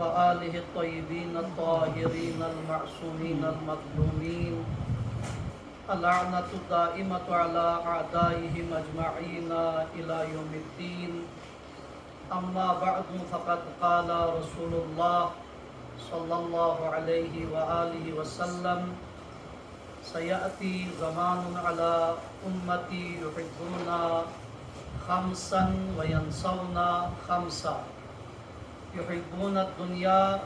وآله الطيبين الطاهرين المعصومين المظلومين اللعنة الدائمة على أعدائهم أجمعين إلى يوم الدين. أما بعد فقد قال رسول الله صلى الله عليه وآله وسلم سيأتي زمان على أمتي يحبون خمسا وينسون خمسا يحبون الدنيا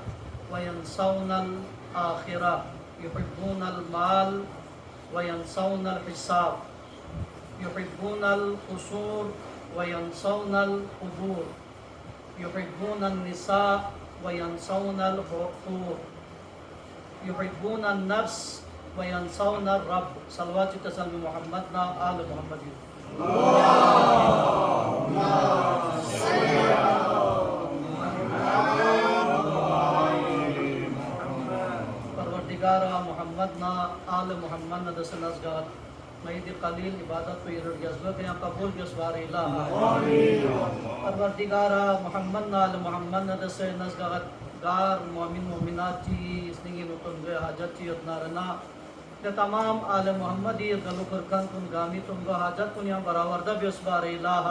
وينسون الآخرة يحبون المال وينسون الحساب يحبون القصور وينسون القبور يحبون النساء وينسون الحقوق يحبون النفس وينسون الرب. صلوات تسلم محمدنا آل محمد. اللهم صل على پروردگارا محمدنا آل محمد دسن ازگار مہید قلیل عبادت و ایرد جذبہ یا قبول جسوار الہ. پروردگارا محمدنا آل محمد دسن ازگار گار مومن مومنات چی اسنگی نتن گئے حاجت چی اتنارنا کہ تمام آل محمدی گلو کرکن کن گامی تم گو حاجت کن یا براوردہ بیسبار الہ.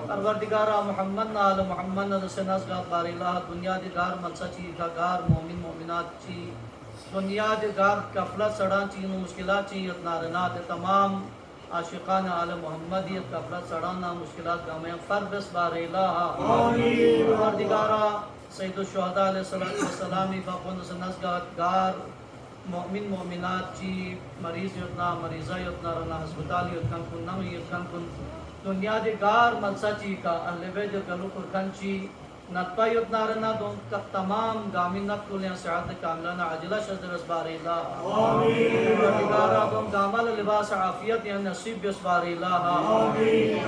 پروردگارا محمدنا آل محمد دسن ازگار بار الہ دنیا دی گار ملسا چی کا گار مومن مومنات چی دنیا دی گار کفلت سڑان چی نو مشکلات چی اتنارنا تمام عاشقان آل محمدیت کفلت سڑانا مشکلات گامیں فر بیسبار الہ. پروردگارا سید الشہداء علیہ السلام فاقون سنسگار گار مؤمن مومنات چی مریض یتنا مریضہ یتنا رنا ہسپتال یتکن کن نمی یتکن کن دنیا دی گار ملسا چی کا اہل بیت گلو کرکن چی نتپا یتنا رنا دون تمام گامی نکلیں سعادت کاملانہ عجلہ شدر اسبار الہ. پروردگارا دون گامل لباس عافیت یا نصیب بسبار الہ.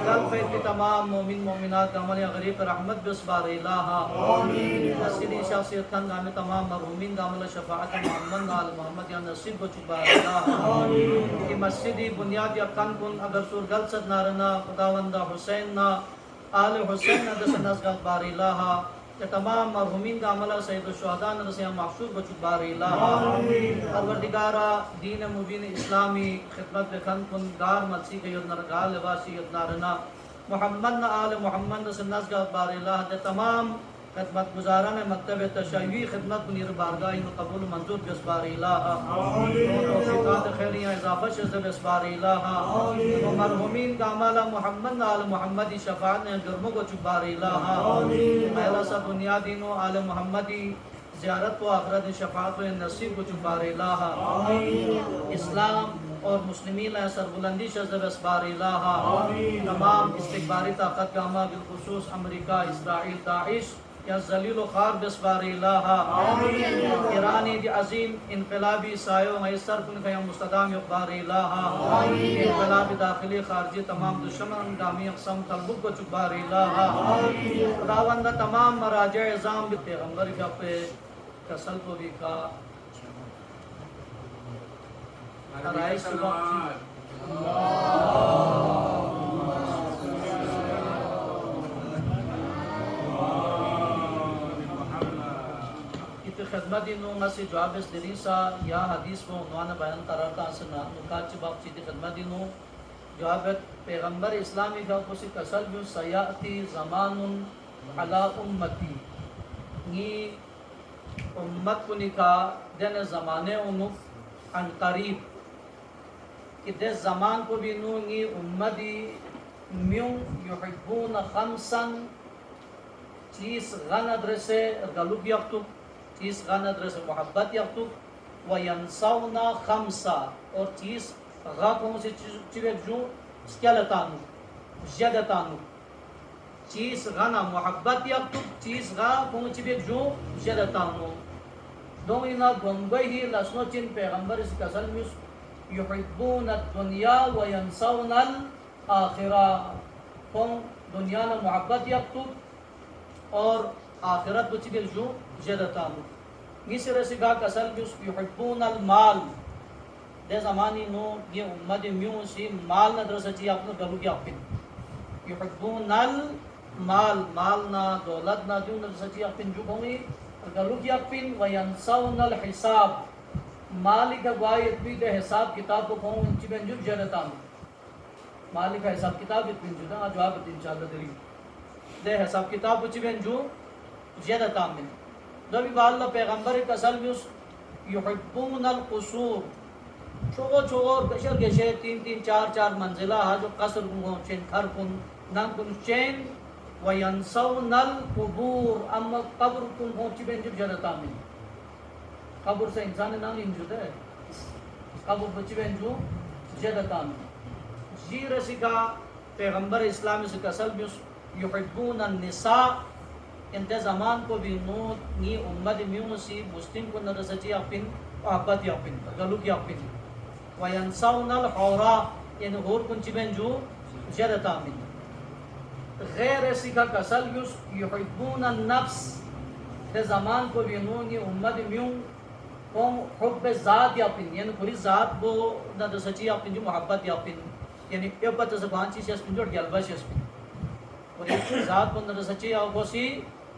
گل فید کی تمام مومن مومنات گامل یا غریب رحمت بسبار الہ. مسجدی شخصیت کن گامی تمام مرحومین گامل شفاعت محمد آل محمد یا نصیب بچبار الہ. کی مسجدی بنیاد یا کن کن اگر سور گل صد نارنا خداوندہ حسین نا آل حسین ندس نزگت بار الہ. کہ تمام مرحومین کا عملہ سید الشہداء ندس یا محشور بچو بار الہ. پروردگارا دین مبین اسلامی خدمت بکن کن گار ملسی کے یدنر گار لباسی یدنارنا محمد آل محمد ندس نزگت بار الہ. کہ تمام خدمت گزاران مکتب تشیعی خدمت کنیر بارگاہی قبول منظور بسبار الہ. توفیقات خیریاں اضافہ شز بسبار الہ. مرحومین کا عملہ محمد آل محمدی شفاعت نے گرموں کو چبار الہ. پہلا سا دنیا دینوں آل محمدی زیارت و آخرت شفاعت و نصیب کو چبار الہ. اسلام اور مسلمین سر بلندی شز بسبار الہ. تمام استقباری طاقت گامہ بالخصوص امریکہ اسرائیل داعش یا ذلیل و خار بسبار الہ. ایرانی دی عظیم انقلابی سایوں میسر کن خیم مستدام یقبار الہ. انقلابی داخلی خارجی تمام دشمن گامی اقسام طلبک کو چکبار الہ. خداوندہ تمام مراجع ازام پیغمبر کا پہ کسل کو بھی کا رائش خدمت دینوں گا سے جواب اس دریسا یا حدیث میں عنوان بیان قرارتا سنا نکات چی باق چیتی خدمت دینوں جواب پیغمبر اسلامی کا کسی کسل بیو سیاتی زمان علی امتی نی امت کو نکا دین زمانے انو عن قریب کہ دے زمان کو بھی نو نی امتی میوں یحبون خمسا چیز غن ادرسے غلوب یقتو چیز غن ادرس محبت یکتب وینسون خمسا اور چیز غا کون سے چیز جو سکیلتانو جدتانو چیز غنا محبت یکتب چیز غا کون چیز جو جدتانو دون اینا گنگوی ہی لسنو چین پیغمبر اس کسل میس یحبون الدنیا وینسون الاخرہ کون دنیا نا محبت یکتب اور آخرت بچی دل جو جدتانو. نیسی رسی گا کسل بیس یحبون المال دے زمانی نو یہ امت میوں سی مال ندرسا چی اپنے گلو کی اپن یحبون مال نا دولت نا دیون سچی اپن جو گونی گلو کی اپن وینسون الحساب مالک گوایت بھی دے حساب کتاب کو کھوں انچی بین جو جرتام مالک حساب کتاب اتبین جو دا جواب انشاءاللہ دری دے حساب کتاب اچی بین جو جرتام من دو بھی اللہ پیغمبر کسل بیس یحبون القصور چھوگو کشر گشے 3-4 منزلہ ہا جو قصر کن چین کھر کن نام کن چین وینسون القبور اما قبر کن پہنچی بین جب جرتا من قبر سے انسان نام انجو دے قبر بچی بین جو جرتا من جی رسی کا پیغمبر اسلامی سے کسل بیس یحبون النساء انتے زمان کو بھی نوت نی امت میوں سی مسلم کو نرسچی اپن محبت اپن گلو کی اپن وینسون الحورا یعنی غور کنچی بین جو جرتا من غیر ایسی کا کسل یوس یحبون النفس تے زمان کو بھی نونی امت میوں قوم حب ذات اپن یعنی پوری ذات کو نرسچی اپن جو محبت اپن یعنی ایپت زبان چیز اسپن جو گلبش اسپن اور ایک ذات کو نرسچی آگو سی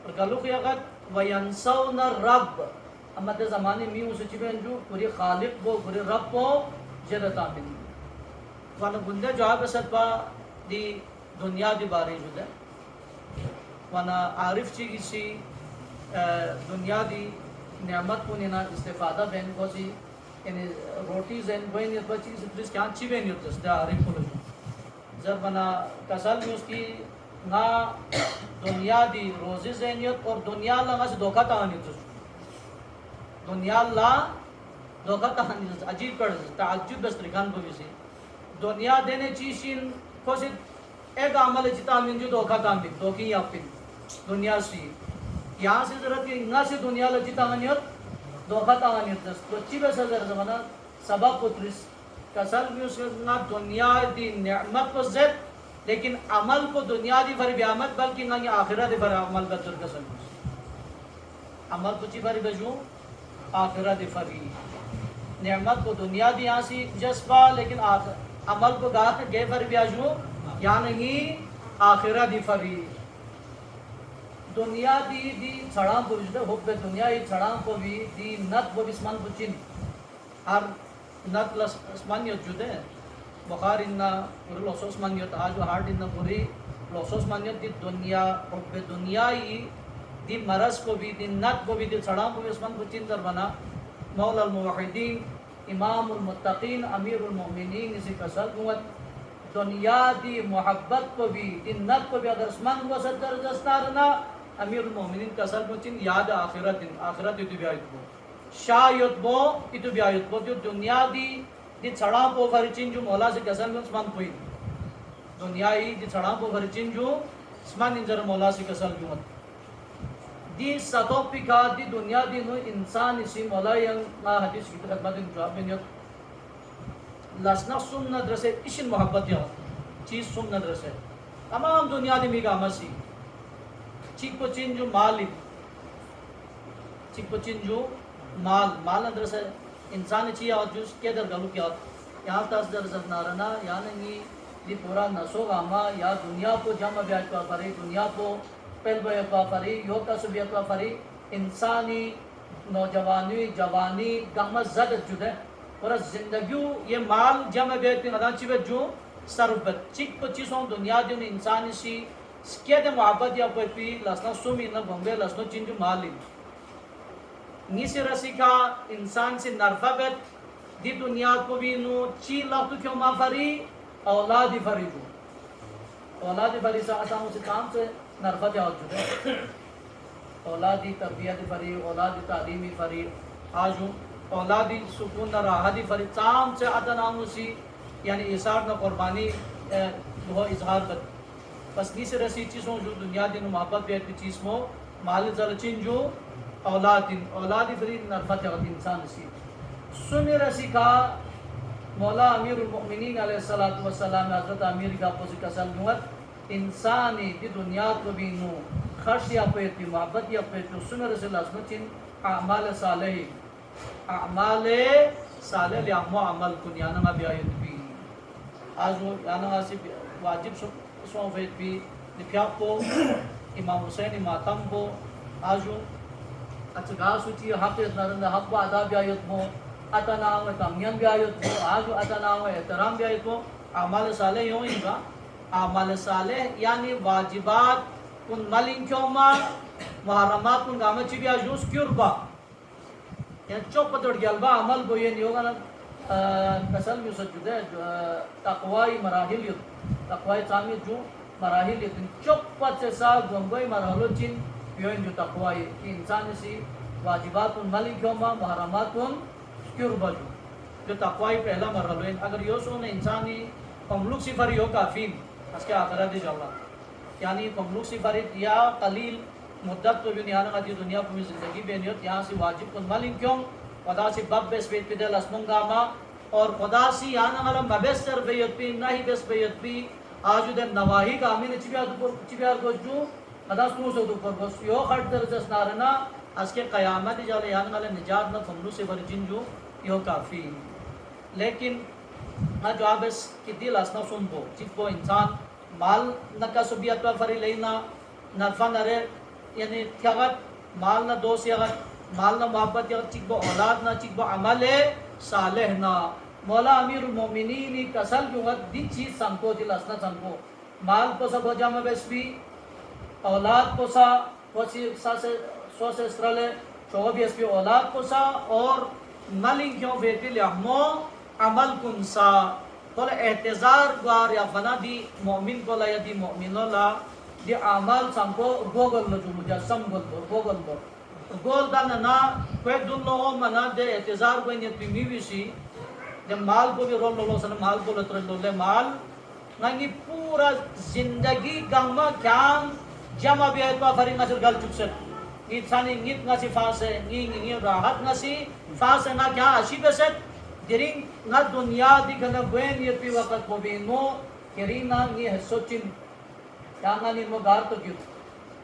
اور گلو کی اگت وینسون الرب اما تے زمانی میوں سچی بین جو پوری خالق کو پوری رب کو جرتا من وانا گندے جواب اسد با دی دنیا دی باری جو دے وانا عارف چی کسی دنیا دی نعمت کو نینا استفادہ بین کو سی یعنی روٹی زین بینیت بچی کسی پلیس کیان چی بینیت دے عارف کو لجو جب وانا کسل میں اس کی نا دنیا دی روزی زینیت اور دنیا اللہ میں سے دھوکہ تاہنیت دے دنیا اللہ دھوکہ تاہنیت عجیب کر تعجب بسترکان کو بھی سی دنیا دینے چیزیں خوشی ایک عمل جتا من جو دھوکہ تاہنیت دھوکی اپن دنیا سی یہاں سے ضرورت کہ انہا سے دنیا لجی تاہنیت دھوکہ تاہنیت دے تو اچھی بے سزر زمانہ سبب پترس کسل بھی اس کے دنیا دی نعمت کو زد لیکن عمل کو دنیا دی بھری بیامت بلکہ نہ یہ آخرت دی بھری عمل بدر کسل عمل کو چی بھری بجو آخرت دی بھری نعمت کو دنیا دی یہاں سی جذبہ لیکن عمل کو گے بھری بیاجو یا نہیں آخرت دی بھری دنیا دی چھڑام کو بھی حب دنیا ہی چھڑام کو بھی دی نت کو بسمان بچین ہر نت لسمان یو جدے بخار اننا پوری لوسوس مانیت آجو ہارڈ اننا پوری لوسوس مانیت دی دنیا حب دنیای دی مرض کو بھی دی نت کو بھی دی سڑام کو بھی اسمان کو چین در بنا مولا الموحدین امام المتقین امیر المؤمنین اسی کسل قوت دنیا دی محبت کو بھی دی نت کو بھی اگر اسمان کو ستر دستارنا امیر المؤمنین کسل کو چین یاد آخرت دی بیایت بو شاید بو اتو بیایت بو جو دنیا دی چھڑا پو فرچین جو مولا سے کسل میں اسمان کوئی دنیا ہی دی چھڑا پو فرچین جو اسمان انجر مولا سے کسل میں دی ساتو پکا دی دنیا دی نو انسان اسی مولا ینگ حدیث کی خدمت جواب میں نیت لسنا سم ندرسے اشن محبت یا چیز سم ندرسے تمام دنیا دی میگا مسی چیک پو چین جو مالی چیک پو چین جو مال ندرسے انسان چی آت جوز کے در گلو کی آت یہاں تاس در زدنارنا یا نہیں دی پورا نسو غاما یا دنیا کو جمع بیاج کو پری دنیا کو پہل بیاج کو پری یو کا سو بیاج کو پری انسانی نوجوانی جوانی گاما زد جدے پورا زندگیو یہ مال جمع بیاج کی مدان چی بیاج جو سربت چک پچیسوں دنیا دیون انسانی سی سکیت محبت یا پی لسنا سومی نا بھنگے لسنا چنجو مالی نیسی رسی کا انسان سے نرفقت دی دنیا کو بھی نو چی لاکھو کیوں ما فری اولادی فری جو اولادی فری سے آسان سے کام سے نرفقت آج جڑے اولادی تربیت فری اولادی تعلیمی فری آجو اولادی سکون راحتی فری چام سے آتا نامو سی یعنی اثار نہ قربانی وہ اظہار کر بس نیسی رسی چیزوں جو دنیا دی نو محبت بیت کی چیز مو مال زلچین جو اولادی فرید نرفت انسان سی سنی رسی کا مولا امیر المؤمنین علیہ السلام حضرت امیر کا پوزی کا سلمت انسانی دی دنیا کو بھی نو خرش یا پیتی محبت یا پیتی سنی رسی اللہ سنچین اعمال صالح لیامو عمل کن یانا ما بیایت بھی آج یانا آسی واجب سو فیت بھی ni piapo Imam Hussein Matambo aju at saka suci hafiz naranda habba ada biayat mo atana wa kamyan biayat mo aju atana wa ihtaram biayat mo amal saleh yo inga amal saleh yani wajibat kun malin kyoma muharramat kun gama chi biya jus kurba yan chop patod galba amal boyen yoga na kasal yu sajude taqwai marahil yu taqwai tami ju marahil yu chop pat se sa gongoi marahlo chin yoin ju taqwai insan si wajibatun malin kyoma muharramatun kurba ju taqwai pehla marhalo agar yo so ne insani pamluk sifar yo kafin aske akhirat jalla yani pamluk sifarit ya qalil مدت تو بھی نہیں آنا دی دنیا کو زندگی بے نیت یہاں سے واجب کن مالین کیوں خدا سے بب بیس بیت پی دل اسمنگا ما اور خدا سے یہاں نگا مبستر بیت پی ناہی بیس بیت پی آجو دن نواہی کا امین چیبیار کو جو خدا سنو سے دو پر بس یو خرد در جس نارنا اس کے قیامت جالے یہاں نگا نجات نا فملو سے بر جن جو یو کافی لیکن جو آپ اس کی دل اسنا سن بو چیز بو انسان مال نکا سبیت پر فری لینا نرفا نرے یعنی تیاغت مال نہ دوست یغت مال نہ محبت یغت چک با اولاد نہ چک با عمل صالح نہ مولا امیر المومنین کسل یغت دی چیز سنکو دل اسنا سنکو مال پوسا بجامع بیسبی اولاد پوسا پوسی سو سے اسرالے چوہ بیسبی اولاد پوسا اور ملنگ کیوں بیتی لیحمو عمل کنسا تو احتضار گوار یا فنا دی مومن کو لا یا دی مومنو لا di amal sampo gogol lo jumu ja sambol gogol bo gol dan na kwe dun lo mana de etizar ko ni pimi wisi de mal ko bi rol lo san mal ko lo tro le mal ngi pura zindagi gamma kyam jama bi etwa fari ngasir gal chukset insani ngit ngasi fase ngi rahat ngasi fase na kya ashi beset diring na dunya di kana buen ye pi waqt ko bi no kirina ngi hasochin jangan ini mogar to gitu.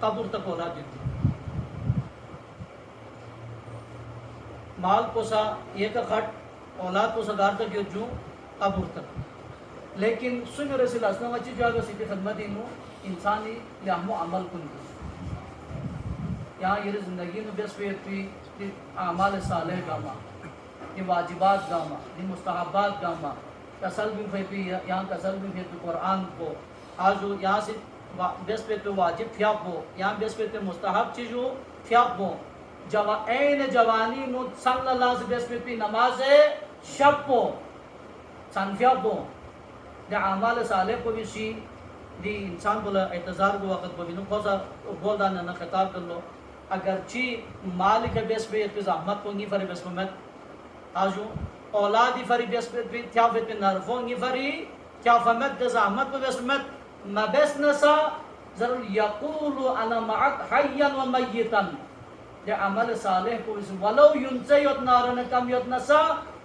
قبر تک اولاد دیتی مال پوسا یہ کا خٹ اولاد پوسا دار تک جو قبر تک لیکن سن رسول اللہ صلی اللہ علیہ وسلم سیدھی خدمت انہوں انسانی لہم و عمل کن یہاں یہ زندگی میں بیس پہ اعمال صالح گاما یہ واجبات گاما یہ مستحبات گاما کسل بھی پہ یہاں کسل بھی پہ قرآن کو آج یہاں سے بیس پہ واجب پھیاپ ہو یہاں بیس پہ مستحب چیز ہو پھیاپ ہو این جوانی نو صلی اللہ سے بیس پہ نماز شب ہو سن پھیاپ ہو دے اعمال صالح کو بھی سی دی انسان بولا اعتذار کو وقت کو بھی نو خوزا بول دانا نا خطاب کر لو اگرچہ مالک بیس پہ زحمت کو نگی فری بیس پہ مت آجو اولادی فری بیس پہ تھیا پہ نرفو نگی فری کیا فمت دے زحمت کو بیس پہ مت ما بیس نسا ضرور یقولو انا معک حیا و میتا دے عمل صالح کو اس ولو ینسے یوت نارن کم یوت نسا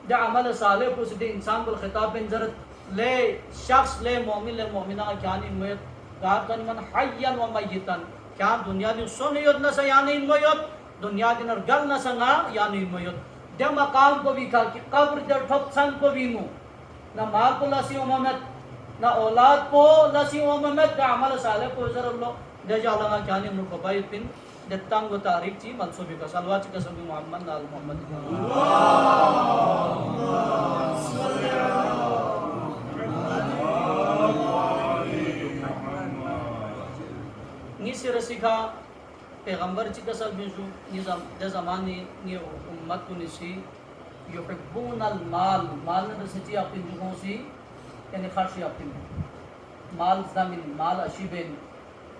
دے عمل صالح کو اس دے انسان کو خطاب بن ضرورت لے شخص لے مومن لے مومنہ کیانی مویت کارتن من حیا و میتا کیا دنیا دی سن یوت نسا یعنی ان مویت دنیا دی نرگل نسا نا یعنی ان مویت دے مقام کو بھی کہا کہ قبر دے ٹھپ سن کو بھی نو نہ مال کو لسی امامت نہ اولاد کو لسی امامت دے عمل صالح کو ضرور لو دے جاؤ کیانی من کو باید پن دے تنگ و تاریخ چی منصوبی کا سلوات چی قسم محمد نال محمد نیسی رسیکا پیغمبر چی قسم بیشو دے زمانی نی امت کو نیسی یحبون المال مال نے رسی اپنی جگہوں سی یعنی خرشی اپنی مال زمین مال اشیبین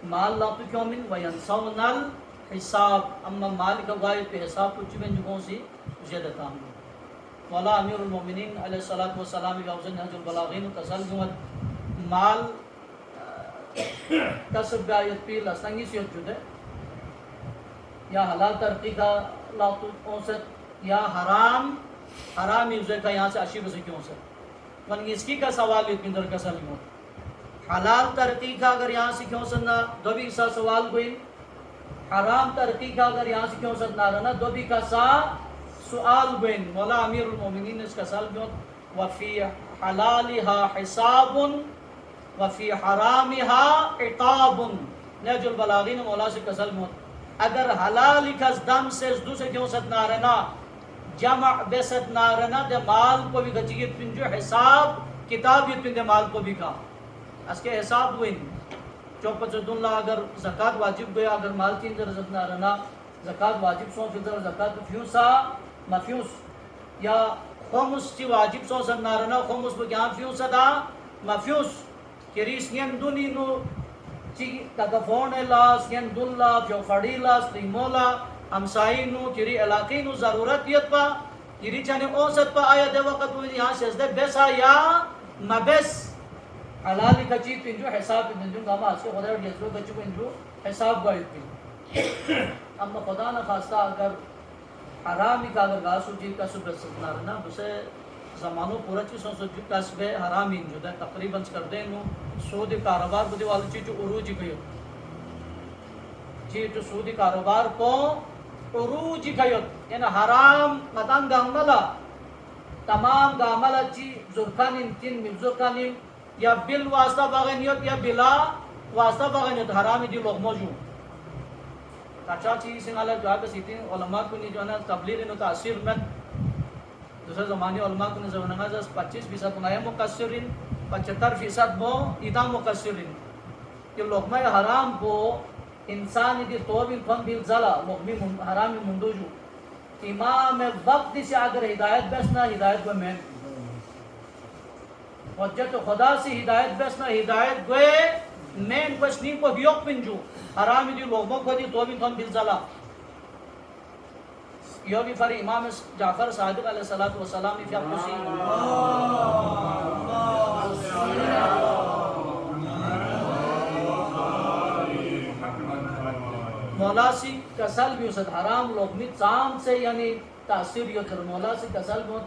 مال لاپی کیوں من وینسون الحساب اما مال کا غائب پہ حساب کچھ بین جگہوں سی مجھے دیتا ہوں مولا امیر المومنین علیہ السلام کی افضل نحج البلاغین تصل جمعت مال کسب بیایت پی لسنگی سیت جدے یا حلال ترقی کا لاپی اوسط یا حرام یوزے کا یہاں سے اشیب سے کیوں سے ونگیسکی کا سوال اتنی در کا سلیم حلال ترقی کا اگر یہاں سے کیوں سننا دو بھی سا سوال کوئی حرام ترقی کا اگر یہاں سے کیوں سننا رہنا دو بھی کا سا سوال کوئی مولا امیر المومنین نے اس کا سال کیوں وفی حلالها حساب وفی حرامها عقاب نحج البلاغین مولا سے کسل موت اگر حلال کا دم سے اس دو سے کیوں سننا رہنا جمع بیست نارنا دے مال کو بھی گچیت پن جو حساب کتاب یہ پن دے مال کو بھی کہا اس کے حساب ہوئے چوپا چود اللہ اگر زکاة واجب گیا اگر مال تین در رزق نارنا زکاة واجب سون فضر زکاة فیوسا مفیوس یا خمس چی واجب سون سن نارنا خمس بگیان فیوسا دا مفیوس کریس ین دونی نو چی تکفون لاس ین دون لا فیو فڑی لاس لیمولا ہمسائی نو کری علاقی نو ضرورت یت پا کری چانے اوسط پا آیا دے وقت ہوئی یہاں شزدے بیسا یا مبیس حلالی کا چیز پنجو حساب پنجو گاما اس کے خدا اور یزرو بچو پنجو حساب گائی پنجو اما خدا نہ خواستہ اگر حرامی کا اگر گاسو چیز کا سب رسکنا رہنا بسے زمانوں پورا چیز سن سو کسب حرامی انجو دے تقریباً کر دیں نو سود کاروبار بدے والی چیز جو عروجی کہو چیز جو سودی کاروبار کو عروجی کہو یعنی حرام مدان گاملا تمام گاملا چی زرکانیم تین مل زرکانیم یا بل واسطہ باغنیت یا بلا واسطہ باغنیت حرامی دی لوگ موجود کچا چیز سنگا لگ جواب سیتی علماء کو نہیں جو ہے تبلیغ انہوں تاثیر میں دوسرے زمانی علماء کو نہیں زمانہ جس 25% انہیں مقصرین 75% وہ ایدہ مقصرین کہ لقمہ حرام کو انسانی دی توبی کھن بیل زلا لقمی حرامی مندو جو امام وقت سے اگر ہدایت بیسنا ہدایت کو میں حجت خدا سے ہدایت بیسنا ہدایت گوئے مین بشنی کو بیوک پنجو حرامی دی لوگوں کو دی توبی کھن بیل زلا یہ بھی فر امام جعفر صادق علیہ السلام فی اپسی مولا سی کسل بھی اسد حرام لوگ میں چام سے یعنی تاثیر یہ کر مولا سی کسل بھی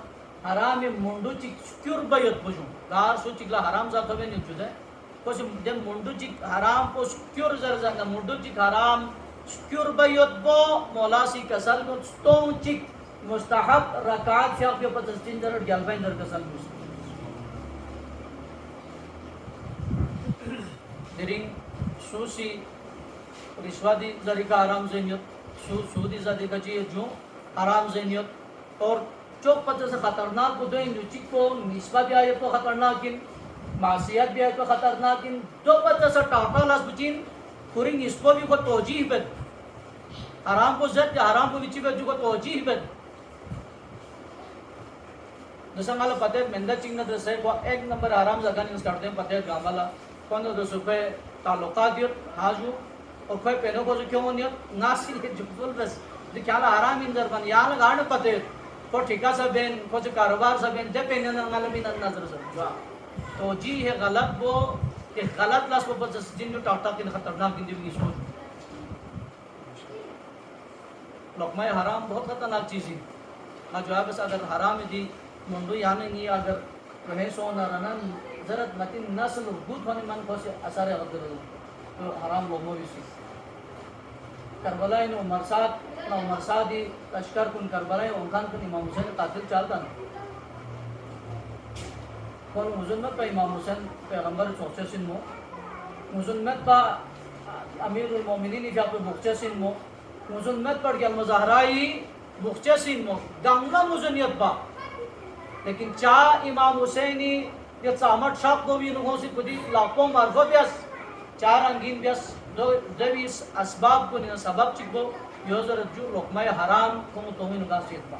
حرام منڈو چی کیور بیت بجوں گار سو چکلا حرام ذات ہوئے نہیں چودے کچھ دن منڈو چی حرام کو سکیور زرزنگا منڈو چی حرام سکیور بیوت بو مولا سی کسل کو ستون چی مستحب رکعات فیاق پیو پتستین در گلبین در کسل موسی درین سوسی رشوہ دی ذریعہ حرام زینیت سودی ذریعہ چی جو حرام زینیت اور چوک پتہ سے خطرناک کو دوئیں نوچی کو نسبہ بھی آئے تو خطرناکن معصیت بھی آئے تو خطرناکن دو پتہ سے ٹاٹا لاس بچین پوری نسبہ بھی کو توجیح بد حرام کو زد یا حرام کو بچی بد جو کو توجیح بد دوسرا مالا پتہ مندہ چنگ ندر سے وہ ایک نمبر حرام زگانی اس کرتے ہیں پتہ گامالا کون دو سوپے تعلقات دیت حاجو اور کوئی پہنوں کو جو کیوں نیت ناسی جو فل بس دیکھالا حرام اندر بن یہاں لگانے پتہ کو ٹھیکہ سا بین کو جو کاروبار سا بین دے پہنے نرمال بھی نظر سا تو جی ہے غلط وہ کہ غلط لاس کو بس جن جو ٹاٹا کن خطرناک کن دیوگی سوچ لقمہ حرام بہت خطرناک چیز ہے جو ہے بس اگر حرام دی منڈو یعنی نہیں اگر رہے سونا رنن ضرط متن نسل گوت ہونے من کو سے اثر غدر تو حرام لوگوں بھی سی کربلا ان عمر سعدی تشکر کن کربلا ان خان کن امام حسین قاتل چالتا نا کون مظلمت پا امام حسین پیغمبر چوچے سن مو مظلمت پا امیر المومنین فیا پہ بخچے سن مو مظلمت پڑ گیا مظاہرائی بخچے سن مو گنگا مظلمیت پا لیکن چاہ امام حسینی یہ سامت شاق کو بھی انہوں سے کدی لاکھوں مرفو بیس چار انگین بیس دویس اسباب کو نینا سبب چکو یہ ضرورت جو لقمہ حرام کو توہین کا سیت با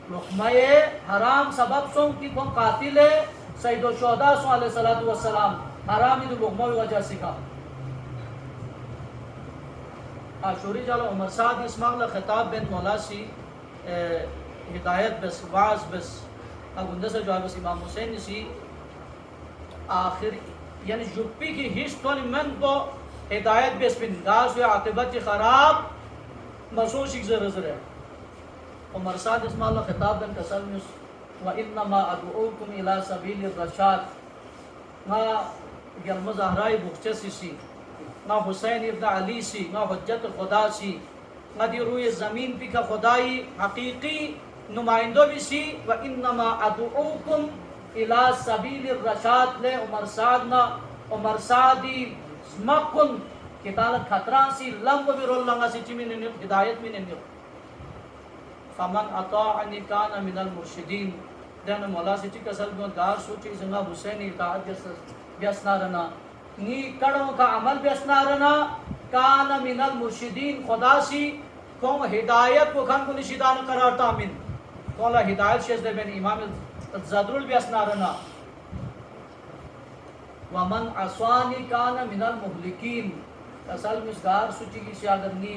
لقمہ حرام سبب سن کی کون قاتل سید الشہداء صلی اللہ علیہ وسلم حرامی دو لقمہ وجہ سکھا آشوری جالو عمر سعد اسماعیل خطاب بن مولا سی ہدایت بس واز بس اگندہ سے جو ہے بس امام حسین سی آخر یعنی جپی کی ہسٹوری من کو ہدایت بس بن داس و عاقبت خراب مسوس ایک ذرہ ہے عمر سعد اسماعیل خطاب بن کسلمیس وَإِنَّمَا أَدْعُوكُمْ إِلَى سَبِيلِ الرَّشَادِ نا گلم زہرائی بخچے سی نا حسین ابن علی سی نا حجت خدا سی نا دی روی زمین پی کا خدائی حقیقی نمائندوں بھی سی وَإِنَّمَا أَدْعُوكُمْ الى سبیل الرشاد لے عمر سعد نا عمر سعدی مکن کتالت خطران سی لمب بھی رول لنگا سی چی میں نیت ہدایت میں نیت فمن اطاعنی کان من المرشدین دین مولا سی چی کسل گو دار سوچی زنگا حسینی اطاعت بیسنا رنا نی کڑوں کا عمل بیسنا رنا کان من المرشدین خدا سی کون ہدایت کو کھن کو نشیدان قرار تامن کولا ہدایت شیز دے بین امام زادرول بیسنا رنا ومن عصوانی کان من المہلکین کسل مسگار سوچی کی سیاگرنی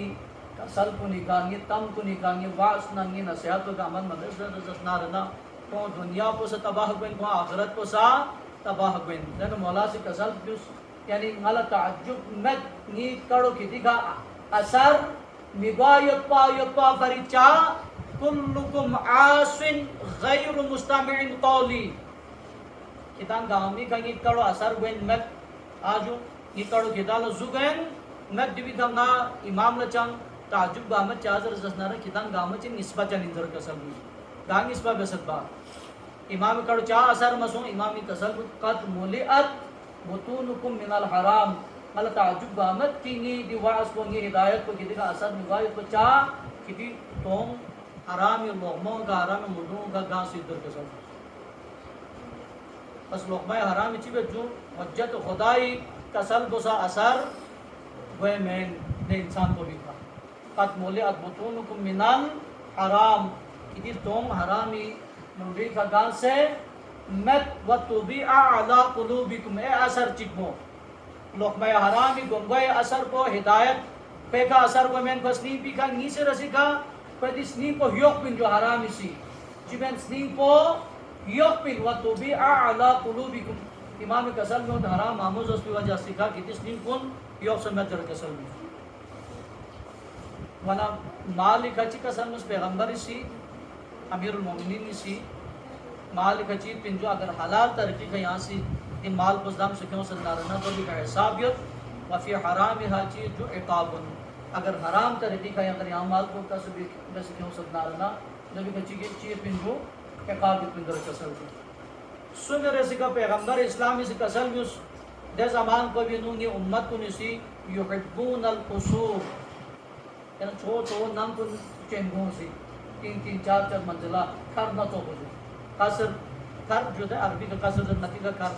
کسل کو نکانگی تم کو نکانگی واس ننگی نصیحت کو عمل مدرس رسنا رنا کو دنیا کو سے تباہ گوین کو آخرت کو سا تباہ گوین لیکن مولا سے کسل بیس یعنی مالا تعجب مد نیت کرو کی دیکھا اثر مگا یپا فریچا کلکم عاصن غیر مستمعین قولی کتان گامی کا نیت کرو اثر گوین مد آجو نیت کرو کتان زگین مد دیوی دھمنا امام لچنگ تعجب گامت چازر زسنارا کتان گامت چی نسبت چن اندر کسل بھی گانگ نسبت بسد با امام کرو چاہ اثر مسوں امامی کسل بود قد مولیت بطونکم من الحرام مالا تعجب گامت کی نی دی وعص کو نی ہدایت کو کتی کا اثر نگایت کو چاہ کتی توم حرامی لغموں کا حرامی مردوں کا گان سی در کسل بس لغمہ حرامی چی بے جو حجت خدای کسل بسا اثر وہ میں نے انسان کو بھی قد مولیت بطونکم من الحرام کتی توم حرامی مردی کا گان سے مت و طبیع علی قلوبکم اے اثر چکمو لقمہ حرامی گنگوئے اثر کو ہدایت پہ کا اثر کو میں کو سنیم پی کا نی سے رسی کا پہ سنیم کو یوک پن جو حرامی سی جی میں سنیم کو یوک پن و طبیع علی قلوبکم امام کسل میں حرام آموز اس کی وجہ سکھا کہ سنیم کن یوک سے میں در کسل میں وانا مالک اچھی کسل میں پیغمبری سی امیر المومنین سی مالک چیز پن جو اگر حلال ترقی کا یہاں سی دی مال بزدام سکھوں سنارنا تو بھی کا حساب یت وفی حرام حاچی جو عقابن اگر حرام ترتی کھائی اگر یہاں مال کو کا سبھی سکھوں سنارنا نبی کا چیئے پنجو عقاب پندر کسل دی سنر سکا پیغمبر اسلامی سے کسل بھی اس دے زمان کو بھی نونگی امت کو نسی یحبون القصور یعنی چھو نام کو چنگوں سی 3-4 منزلہ کھر نہ تو ہو جو قصر کھر جو ہے عربی کا قصر نتی کا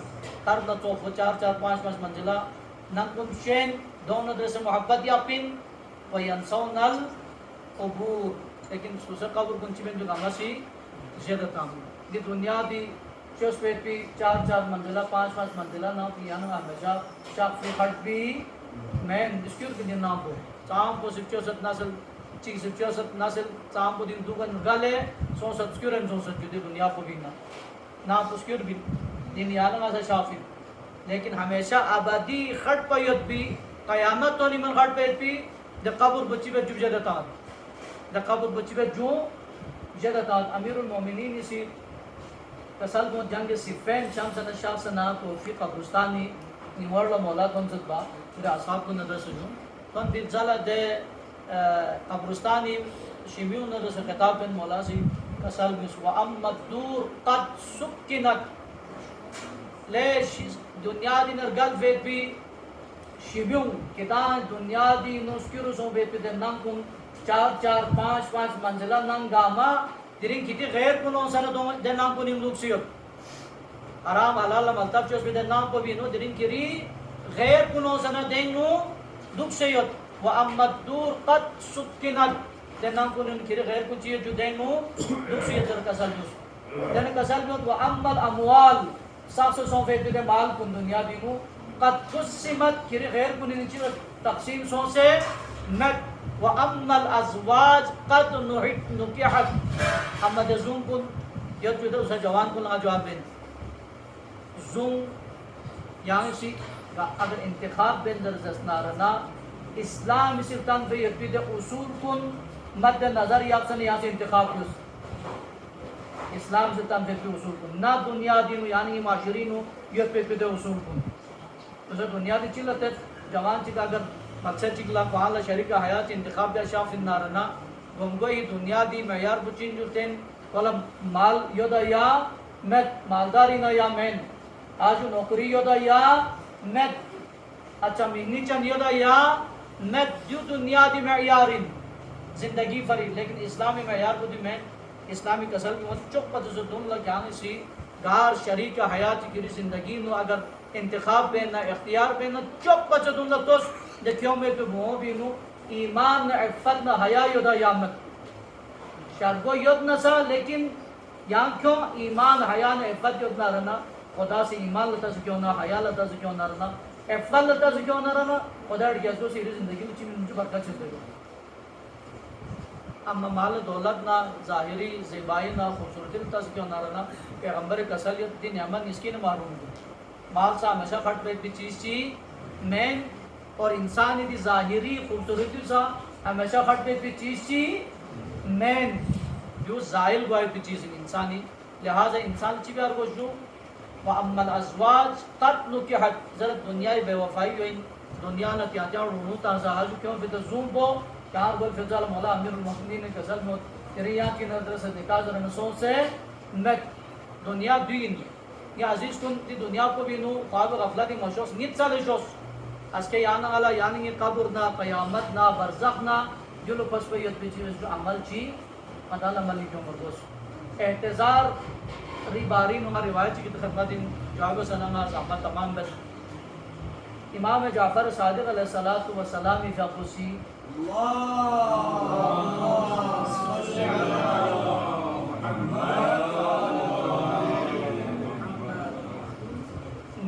کھر نہ تو ہو 4-5 منزلہ نام کو چین دونوں در سے محبت یا پن وینسون القبور لیکن سوسر قبر کنچی بین جو گانا سی زیادہ کام دی دنیا دی چوس پیٹ پی 4 منزلہ 5 منزلہ نام پیانا ہمیشہ شاق فی خٹ بھی مین اسکیور کے دن نام کو سام کو 64 نسل 64 نسل سام کو دن دوگا نگالے 67 اسکیور ہیں 67 جو دی دنیا کو بھی نام کو اسکیور بھی دن یانا گا شافی لیکن ہمیشہ آبادی خٹ پیت بھی قیامت تو نہیں من خٹ پیت بھی دے قبر بچی بے جو جدتان دے قبر بچی بے جو جدتان امیر المومنین اسی کسل کو جنگ صفین شام سنہ شاہ سنہ تو فی قبرستانی نیورلا مولا کن زدبا پھر اصحاب کو ندر سجون کن دل زالہ دے قبرستانی شمیون ندر سے خطاب بن مولا سی کسل بس وَأَمَّا الدُّور قَدْ سُكِّنَتْ لے دنیا دی نرگل وید بھی شمیون کتان دنیا دی نسکیرو سو وید پی دے نم کن 4-5 منزلہ ننگاما درین کتی غیر کنون سنہ دے نام کو نیم لوگ سیوت حرام حلال ملتب چوس بھی دے نام کو بھی نو درین کری غیر کنون سنہ دے نو لوگ سیوت وَأَمَّا الدُّور قَدْ سُكِّنَتْ دے نام کو نیم کری غیر کن چیئے جو دے نو لوگ سیوت در کسل جوس دے کسل جوس وَأَمَّا الْأَمْوَالِ ساکس سون فیت بھی دے مال کن دنیا بھی نو قَدْ قُسِّمَتْ کری غیر کن نیم چیئے تقسیم سون سے مت وَأَمَّا الْأَزْوَاجِ قَدْ نُكِحَتْ اما دے زوم کن یاد جو دے اسے جوان کن لگا جواب بین زوم یعنی سی اگر انتخاب بین در زسنارنا اسلام اسی تنگ بھی یاد دے اصول کن مد نظر یاکسن یہاں سے انتخاب کیوں اسلام سے تنگ بھی اصول کن نہ دنیا دینو یعنی معاشرینو یاد دے اصول کن اسے دنیا دی چلت ہے جوان چکا اگر مقصد چکلا فعال شریک حیات انتخاب بیا شاف النارنا گمگوئی دنیا دی معیار بچین جو تین کلا مال یودا یا مت مالداری نا یا مین آجو نوکری یودا یا مت اچھا مہنی چند یودا یا مت جو دنیا دی معیارین زندگی فری لیکن اسلامی معیار کو دی مین اسلامی کسل کی وقت چک پتہ سے دون لگیانے سی گار شریک حیات کی زندگی نو اگر انتخاب بینا اختیار بینا چک پتہ سے دون لگ توس دیکھیوں میں تو وہ بھی نو ایمان عفت نہ حیا یودا یامت شرگو یود نہ سا لیکن یہاں کیوں ایمان حیا نہ عفت یود نہ رہنا خدا سے ایمان لتا سے کیوں نہ حیا لتا سے کیوں نہ رہنا عفت لتا سے کیوں نہ رہنا خدا اڑ گیا تو سیری زندگی میں چیز مجھے برکت چل دے گا اما مال دولت نہ ظاہری زیبائی نہ خوبصورتی لتا سے کیوں نہ رہنا پیغمبر کسلیت دی نعمت اس کی نہ معلوم دی مال سا ہمیشہ کھٹ پہ بھی چیز چی مین اور انسانی دی ظاہری خوبصورتی سا ہمیشہ کھٹ پہ چیز چی مین جو زائل گوائے پہ چیز انسانی لہذا انسان چی بھی ارگوش جو وَأَمَّا الْأَزْوَاجِ قَدْ نُكِحَتْ ذرا دنیای بے وفائی ہوئی دنیا نہ تیاتیا اور رونو تازہاجو کیوں پھر زوم پو کہاں گول فضال مولا امیر المحمدین نے کسل موت تیریان کی نظر سے نکاح ذرا نسون سے مت دنیا دین یا عزیز کن دی دنیا کو بھی نو خواب غفلتی مشوص نیت سال شوص اس کے یعنی اللہ یعنی قبر نہ قیامت نہ برزخ نہ جلو پس پہ یت بیچی جو عمل چی مدال عملی کیوں مردوس احتضار ریباری نمہ روایت کی خدمت جواب سنانا زحمت تمام بس امام جعفر صادق علیہ السلام فی قدسی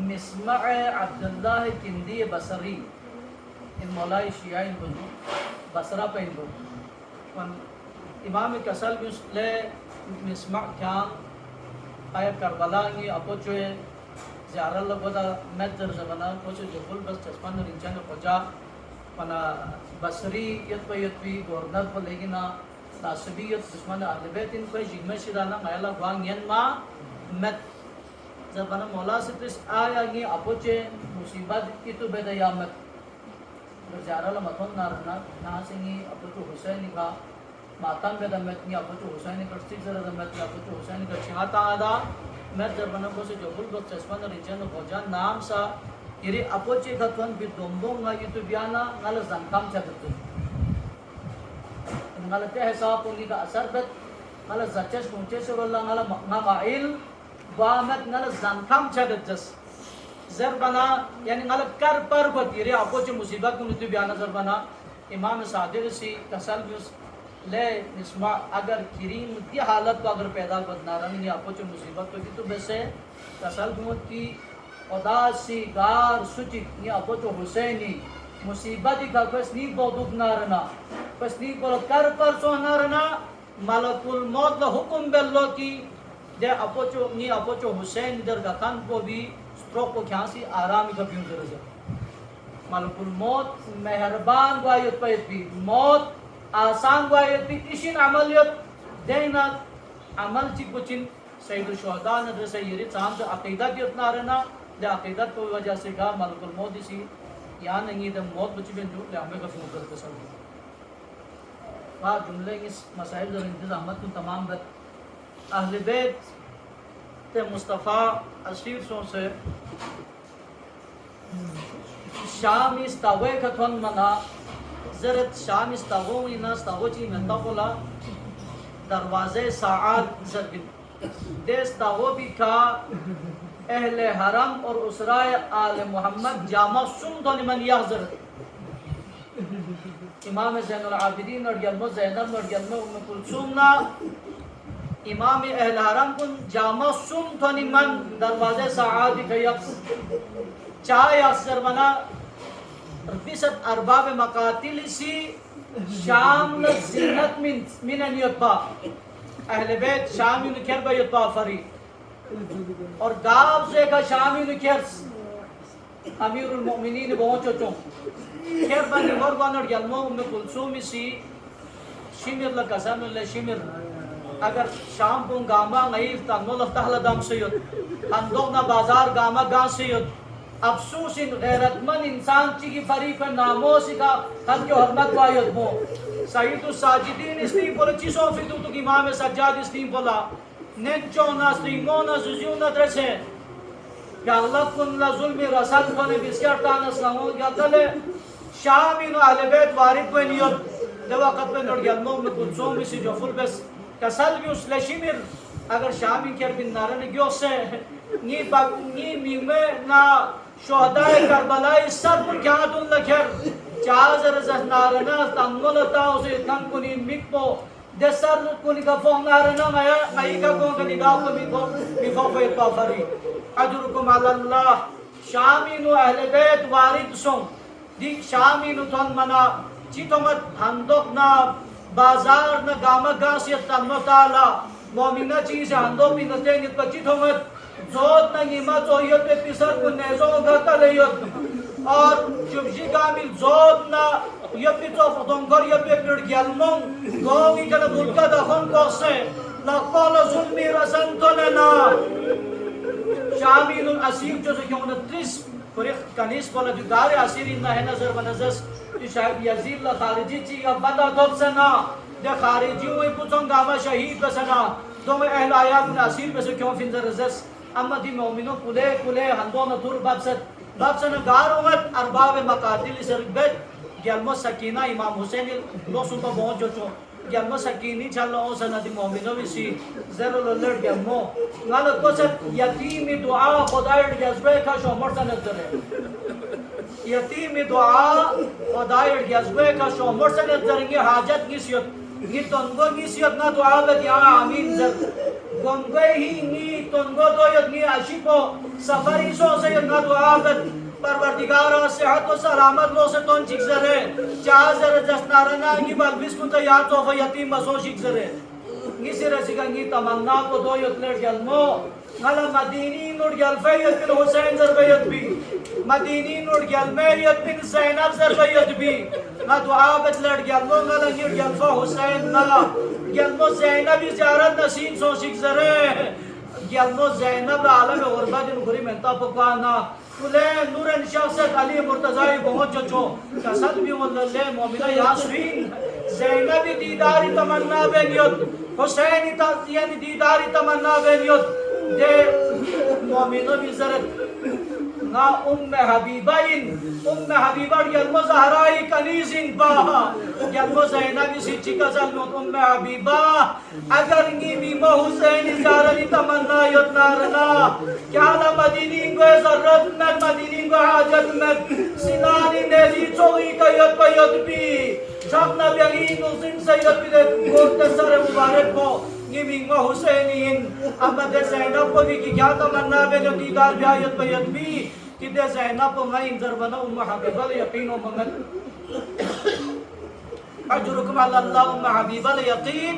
مسمع عبداللہ کندی بصری ان مولائی شیعین بنو بصرہ پہ ان بنو امام کسل لے مسمع کیان آیا کربلا گی اپو چوئے زیارہ اللہ بدا میتر زبنا کوچے جبل بس چسپان رنچان خوجا پنا بصری یت پہ یت پی گورنر پہ لیگنا ناسبیت جسمان اہل بیت ان کوئی جگمہ شدانا میلا گوانگ ین ما مت زبانہ مولا سترس آیا گی اپوچے مصیبت کی تو بے دیامت برجارہ لمتون نارنا نا سنگی اپوچو حسین کا ماتان بے دمت گی اپوچو حسین کرستی زر دمت گی اپوچو حسین کرسی ہاتا آدھا میں زبانہ کو سے جو بل بک چسپن ریچن بوجان نام سا یری اپوچے گھتون بی دومبوں گا یوتو بیانا نال زنکام چاکتو نال تے حساب پونگی کا اثر بت نال زچس پونچے سر اللہ نال مقائل وامت نال زنکام چاکتس زربنا یعنی نال کر پر بت یری اپوچے مصیبت کو یوتو بیانا زربنا امام صادق سی کسل بیس لے نسمع اگر کریم کی حالت کو اگر پیدا بدنارن یا اپوچے مصیبت کو یوتو بیسے کسل بیس کی اداسی گار سچی یا اپوچو حسینی مصیبتی کا پسنی بودوک نارنا پسنی پر کر سو نارنا ملک الموت حکم بلو کی دے اپوچو حسین در گخان کو بھی سٹروک کو کھانسی آرامی کا پیوں درجہ ملک الموت مہربان گوائیت پیت بھی موت آسان گوائیت بھی اشین عملیت دینا عمل چی کچن سید الشہداء ندر سیری چاند عقیدہ دیت نارنا دے عقیدت کو وجہ سے گا ملک الموت اسی یا نہیں دے موت بچی بین جو لے ہمیں کا فیون کرتے سب وہاں جملے اس مسائل در انتظامت کن تمام بت اہل بیت تے مصطفیٰ اسیر سو سے شام استاوے کتون منا زرت شام استاوے نا استاوے چی منتا بولا دروازے ساعات زرگن دے استاوے بھی کا اہل حرم اور اسرائے آل محمد جامع سن تو لمن یحضر امام زین العابدین اور یلمو زینب اور یلمو ام کلثوم نا امام اہل حرم کن جامع سن تو لمن دروازے سعادی کیقس چاہے اثر بنا بیست ارباب مقاتل سی شام زینت من یتبا اہل بیت شامی نکھر با یتبا فرید اور گاب سے کا شامی نکرس امیر المؤمنین بہنچو چون کھر بانی مرگوان اور یلمو ام کلثومی سی شمر لکسم اللہ شمر اگر شام کو گاما غیر تنمو لفتح لدم سید اندوغنا بازار گاما گان سید افسوس غیرت من انسان چی کی فریق ناموسی کا حد کے حرمت وائد مو سعید الساجدین اسلیم بولا چیزوں فیدو تو امام سجاد اسلیم بولا نچونا سریمونا زیونا درسے یا اللہ کن لظلمی رسل کنے بسکرتان اسلامون یا تلے شامین و اہل بیت وارد کوئی نیت دے وقت میں نوڑ گلموں میں کلثومی سی جو فل بس کسل بھی اس لشیمر اگر شامین کر بن نارن گیو سے نی میمے نا شہداء کربلائی سر پر کیاتون لکھر چازر زہ نارنا تنگلتا اسے کن کنی مکپو دے سر کنی کا فون نارنا مئی کا کون کا نگاہ کو میفو فیت پا فری اجرکم اللہ شامین و اہل بیت وارد سن دیکھ شامین و تن منا چیتومت ہندوک نا بازار نا گاما گاسیت تنمو تالا مومنہ چیز ہندوک بھی نتینیت پر چیتومت زود نا نیمت زویت پہ پیسر کو نیزوں گا کلیت اور شبشی کامل زود نا یپی تو فتنگر یپی پیڑ گیلمون گوگی کنا ملکہ دخون کوسے لقبال ظلمی رسن تو لینا شامین الاسیر جو سے کیوں نتریس فریق کنیس بولا جو دار اسیر انہا ہے نظر بنظر جو شاید یزید خارجی چی یا بندہ دوب سنا دے خارجی ہوئی پوچھوں گاما شہید بسنا دو میں اہل آیات میں اسیر بسے کیوں فنزر رزس اما دی مومنوں کلے کلے ہندو نتور باب سنا گار امت ارباب مقاتل سرک بیت گلمو سکینہ امام حسین لو سن پا بہت جو چو گلمو سکینی چل رہا ہوں سنا دی مومنوں بھی سی زیر اللہ گلمو نالت کو سب یتیمی دعا خدایت جذبے کا شومر سنت درے یتیمی دعا خدایت جذبے کا شومر سنت دریں گے حاجت کی سیت یہ تنگو کی سیت نا دعا بد یہاں آمین زر گنگوے ہی نی تنگو دو یدنی عشیقو سفری سو سے یدنا دعا بد پروردگارہ صحت و سلامت لو سے تون چک زرے چاہ زر جسنارنا کی بلبس کنتا یا توفا یتیم بسو شک زرے نسی رسیگا نی تمنا کو دو یتلر گلمو نالا مدینی نوڑ گلفے یتن حسین زر بیت بھی مدینی نوڑ گلمے یتن زینب زر بیت بھی نا دعا بتلر گلمو نالا نیر گلفا حسین نالا گلمو زینبی زیارت نسیم سو شک زرے Gelmo Zeynep alem orbadin guri menta popana Ule Nuren Şahset Ali Murtaza'yı boğut çoço Kasat bi mullalle mu'mina Yasmin Zeynep'i didari tamanna beniyot Hüseyin'i yani didari tamanna beniyot De mu'mina bizaret Na Habibain Habibar gelmo Zahra'yı kanizin baha Gelmo Zeynep'i siçi kazalmut Habiba Agar ngimi mo Hüseyin'i zarali tamanna yot narana Kala Madinin goy zarrat med Madinin goy hajat med Sinani nezi çoğu kayot payot bi Şakna biyangin uzin sayyot bi de Gorte sare mübarek mo Ngiming mo Hüseyin'in Amma de Zeynep ko ki kya tamanna be jo didar biyayot payot bi Ki de Zeynep ko ngayon zarbana Habiba yakin o mga Ajrukum ala Allah Habiba yakin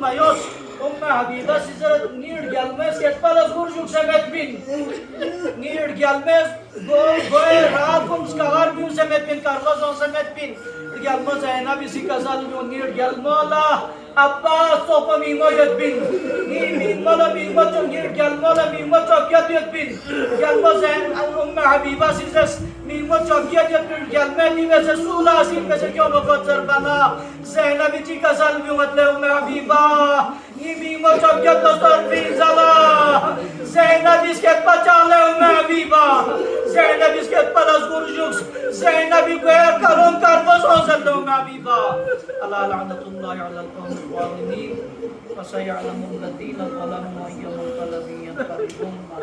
Mayos Habiba sizler nir gelmez yetpalas gurjuk semet bin nir gelmez goy rakum skagar bin semet bin karlos on semet bin gelmo Zeynep isi kasal bin nir gelmola Abbas sopa mimo yet bin ni mimo chok nir gelmola mimo chok yet bin gelmo Zeynep Habiba sizler mimo chok yet bin gelme ni vese sula sin vese kyo mo zarbana Zeynep isi kasal bin atle Habiba Ngiming mo chogyot dostor pinzala Zeynep isket pachale Habiba Zeynep isket palas gurjuks Zeynep iguer karon karvos onsel Habiba Ala la'natullahi ala al-qawmi al-zalimin Fasaya'lamu alladhina zalamu ayyamul qalbi yanqalibun ma